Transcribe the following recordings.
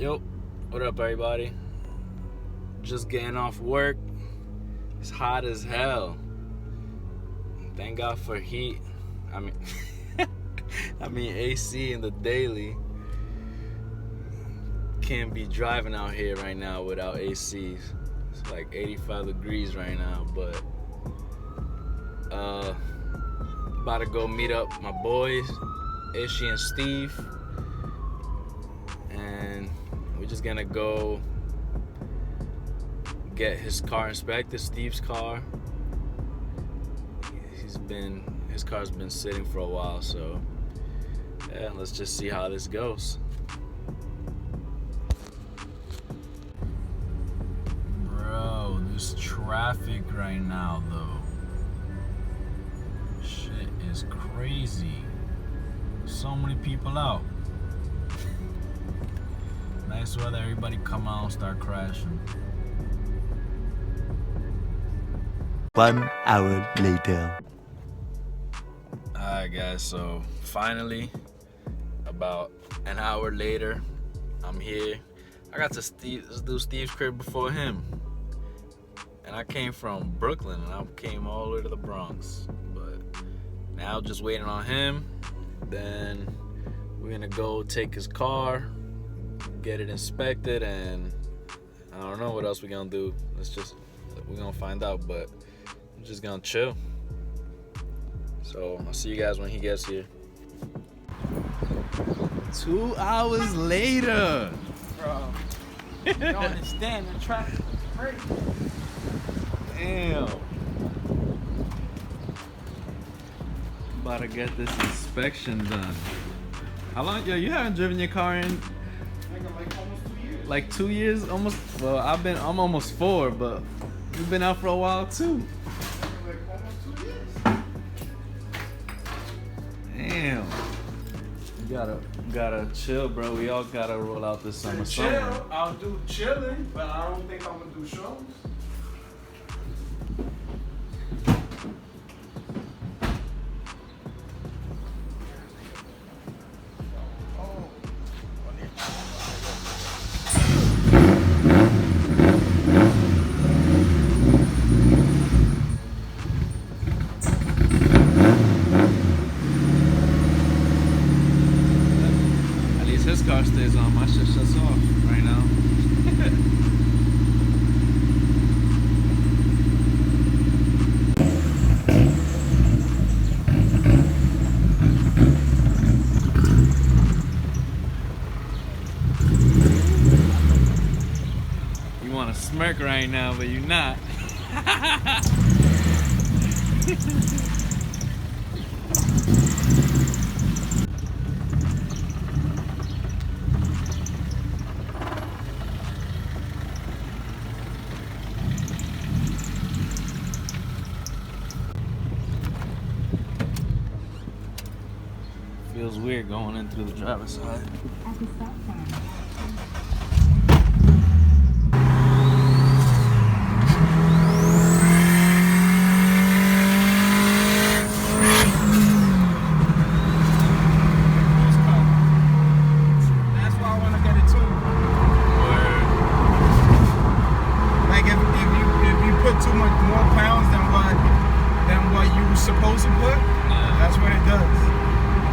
Yo, what up everybody? Just getting off work. It's hot as hell. Thank God for heat. I mean AC in the daily. Can't be driving out here right now without AC. It's like 85 degrees right now, but about to go meet up my boys, Ishi and Steve, and we're just gonna go get his car inspected, Steve's car. His car's been sitting for a while, so yeah, let's just see how this goes. Bro, there's traffic right now though. Shit is crazy. So many people out. Nice weather, everybody come out and start crashing. 1 hour later. Alright guys, so finally, about an hour later, I'm here. I got to do Steve's crib before him. And I came from Brooklyn and I came all the way to the Bronx. But now just waiting on him. Then we're gonna go take his car, get it inspected, and I don't know what else we're gonna do. We're gonna find out, but I'm just gonna chill. So I'll see you guys when he gets here. 2 hours later. Bro, you don't understand, the traffic is crazy. Damn. About to get this inspection done. How long? Yo, you haven't driven your car in Like almost 2 years. like 2 years? Almost. Well, I'm almost 4, but you've been out for a while too. Like almost 2 years. Damn. You gotta chill, bro. We all gotta roll out this summer. Chill, I'll do chilling, but I don't think I'm gonna do shows. At least his car stays on. My shit shuts off right now. You want to smirk right now, but you're not. Feels weird going in through the driver's side. That's why I want to get it too. Like if you put too much more pounds than what you were supposed to put, that's what it does.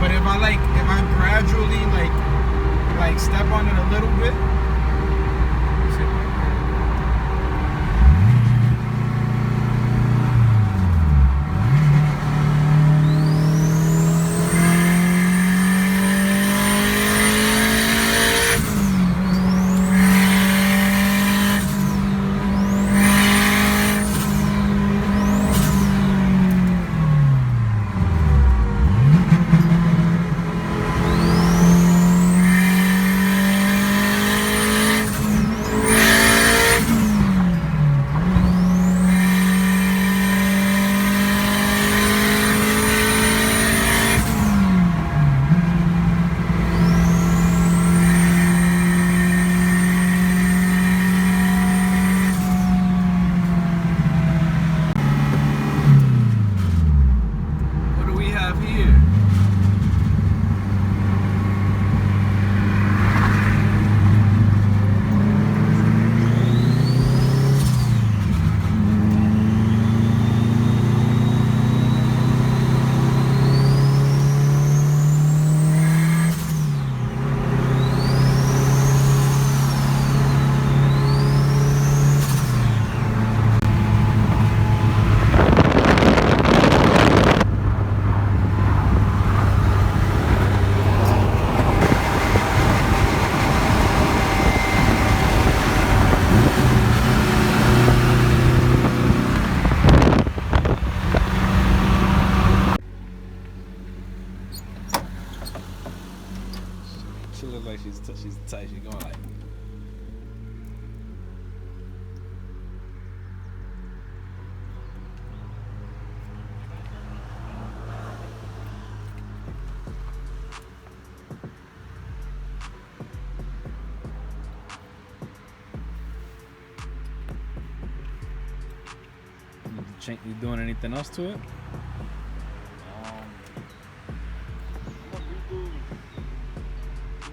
But if I gradually like step on it a little bit. type shit. Going like. You doing anything else to it?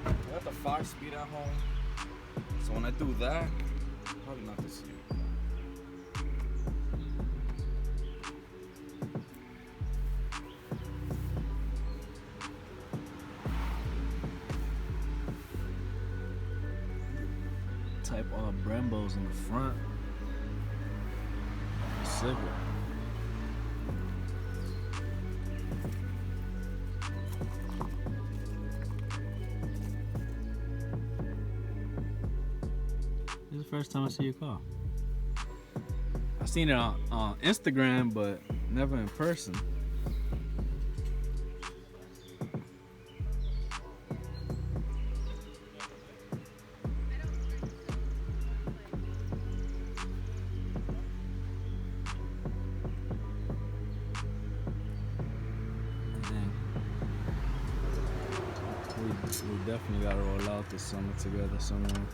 I got the 5-speed at home, so when I do that, probably not this year. Type all Brembos in the front. Civic. This is the first time I see your car. I've seen it on Instagram, but never in person. We definitely gotta roll out this summer together somewhere.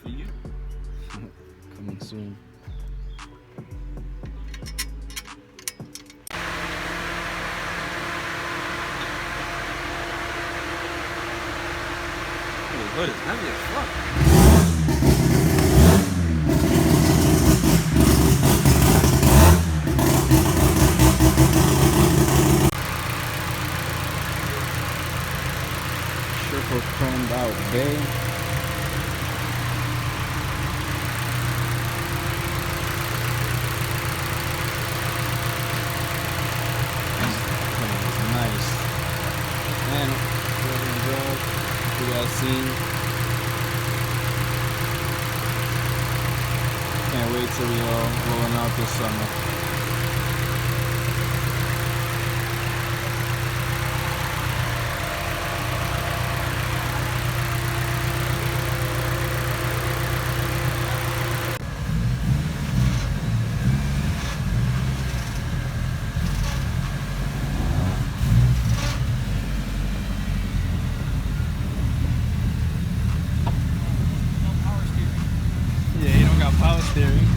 For you? Coming soon. The hood is heavy as fuck. Triple chromed out bay. Nice. And you guys seen. Can't wait till we all rolling out this summer. Yeah, you don't got power steering.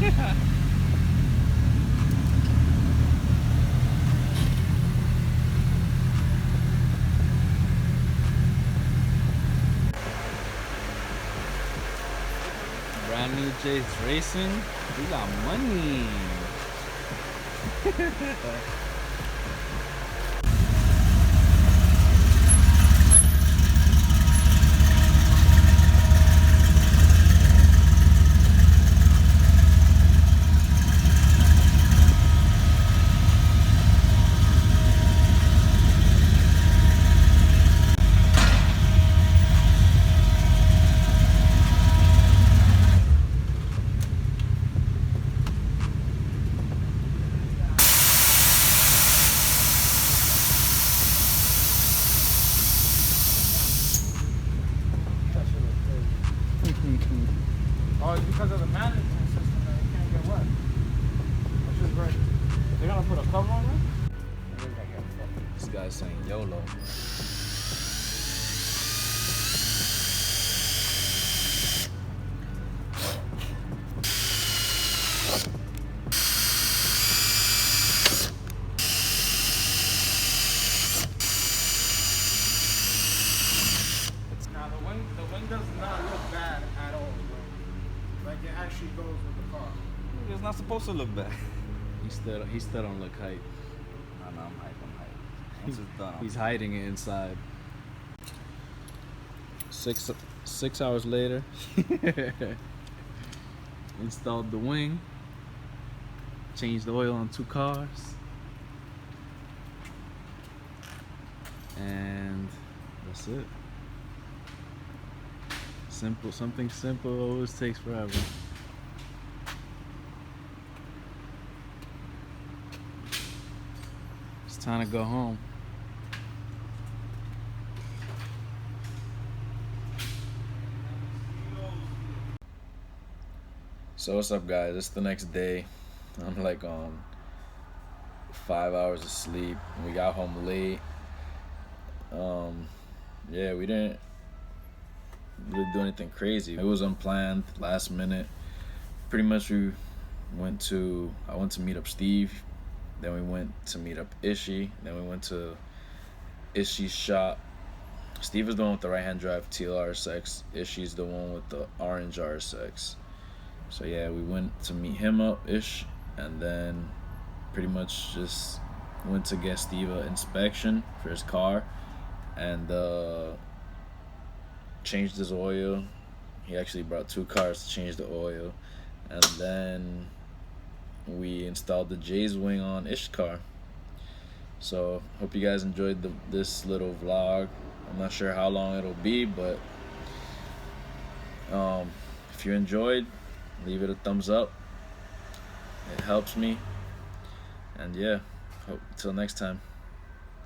Brand new Jays Racing. We got money. Oh, it's because of the management system that it can't get wet. Which is great. They're gonna put a cover on it? This guy's saying YOLO. Now the wing does not look bad at all. Like it actually goes with the car. It's not supposed to look bad. He still don't look hype. No, I'm hype. Once it's done, He's hiding it inside. 6 hours later, installed the wing, changed the oil on 2 cars, and that's it. Simple, something simple always takes forever. It's time to go home. So what's up, guys? It's the next day. I'm like on 5 hours of sleep. We got home late. Yeah, we didn't really do anything crazy. It was unplanned, last minute. Pretty much I went to meet up Steve. Then we went to meet up Ishi. Then we went to Ishi's shop. Steve is the one with the right-hand drive Teal RHD Rsx. Ishi's the one with the orange RSX. So yeah, we went to meet him up, Ish, and then pretty much just went to get Steve an inspection for his car, and changed his oil. He actually brought 2 cars to change the oil, and then we installed the J's wing on Ish's car. So hope you guys enjoyed this little vlog. I'm not sure how long it'll be, but if you enjoyed, leave it a thumbs up. It helps me. And yeah, till next time.